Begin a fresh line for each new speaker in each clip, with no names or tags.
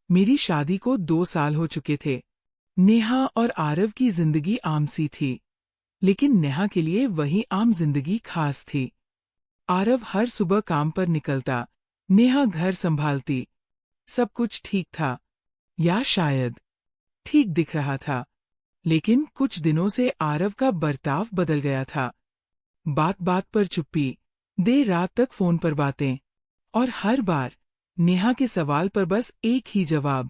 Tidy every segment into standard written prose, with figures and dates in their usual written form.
मेरी शादी को 2 साल हो चुके थे। नेहा और आरव की जिंदगी आम सी थी, लेकिन नेहा के लिए वही आम जिंदगी खास थी। आरव हर सुबह काम पर निकलता, नेहा घर संभालती। सब कुछ ठीक था, या शायद ठीक दिख रहा था। लेकिन कुछ दिनों से आरव का बर्ताव बदल गया था। बात बात पर चुप्पी, देर रात तक फोन पर बातें, और हर बार नेहा के सवाल पर बस एक ही जवाब,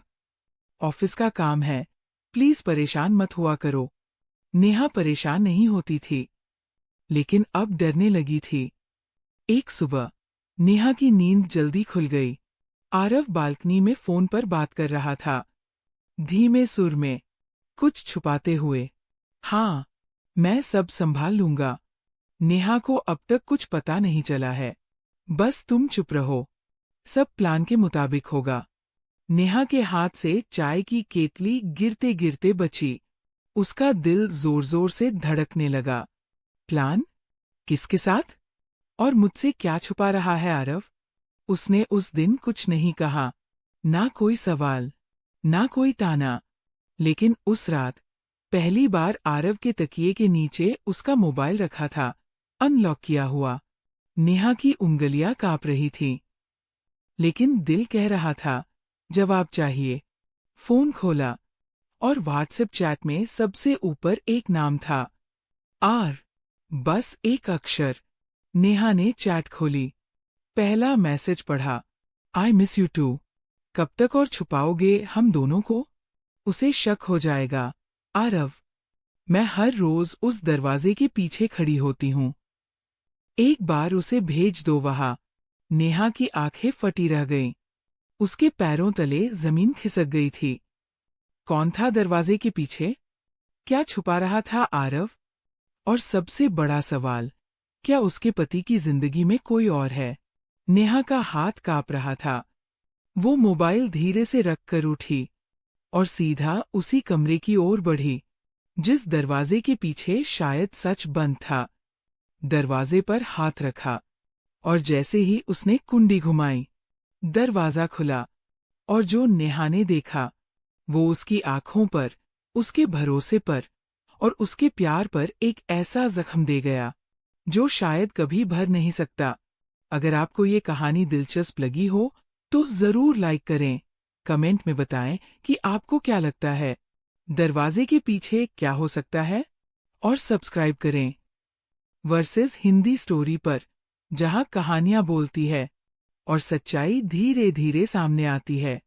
ऑफिस का काम है, प्लीज परेशान मत हुआ करो। नेहा परेशान नहीं होती थी, लेकिन अब डरने लगी थी। एक सुबह नेहा की नींद जल्दी खुल गई। आरव बालकनी में फोन पर बात कर रहा था, धीमे सुर में, कुछ छुपाते हुए। हाँ, मैं सब संभाल लूंगा। नेहा को अब तक कुछ पता नहीं चला है। बस तुम चुप रहो, सब प्लान के मुताबिक होगा। नेहा के हाथ से चाय की केतली गिरते गिरते बची। उसका दिल जोर जोर से धड़कने लगा। प्लान? किसके साथ? और मुझसे क्या छुपा रहा है आरव? उसने उस दिन कुछ नहीं कहा, ना कोई सवाल, ना कोई ताना। लेकिन उस रात पहली बार आरव के तकिए के नीचे उसका मोबाइल रखा था, अनलॉक किया हुआ। नेहा की उंगलियां कांप रही थीं, लेकिन दिल कह रहा था जवाब चाहिए। फोन खोला और व्हाट्सएप चैट में सबसे ऊपर एक नाम था, आर। बस एक अक्षर। नेहा ने चैट खोली, पहला मैसेज पढ़ा, आई मिस यू टू। कब तक और छुपाओगे हम दोनों को? उसे शक हो जाएगा। आरव, मैं हर रोज उस दरवाजे के पीछे खड़ी होती हूँ। एक बार उसे भेज दो वहां। नेहा की आंखें फटी रह गईं। उसके पैरों तले जमीन खिसक गई थी। कौन था दरवाजे के पीछे? क्या छुपा रहा था आरव? और सबसे बड़ा सवाल, क्या उसके पति की जिंदगी में कोई और है? नेहा का हाथ कांप रहा था। वो मोबाइल धीरे से रखकर उठी और सीधा उसी कमरे की ओर बढ़ी, जिस दरवाजे के पीछे शायद सच बंद था। दरवाजे पर हाथ रखा, और जैसे ही उसने कुंडी घुमाई, दरवाजा खुला, और जो नेहा ने देखा, वो उसकी आंखों पर, उसके भरोसे पर और उसके प्यार पर एक ऐसा जख्म दे गया, जो शायद कभी भर नहीं सकता। अगर आपको ये कहानी दिलचस्प लगी हो, तो जरूर लाइक करें। कमेंट में बताएं कि आपको क्या लगता है, दरवाजे के पीछे क्या हो सकता है? और सब्सक्राइब करें वर्सेस हिंदी स्टोरी पर, जहां कहानियां बोलती है और सच्चाई धीरे धीरे सामने आती है।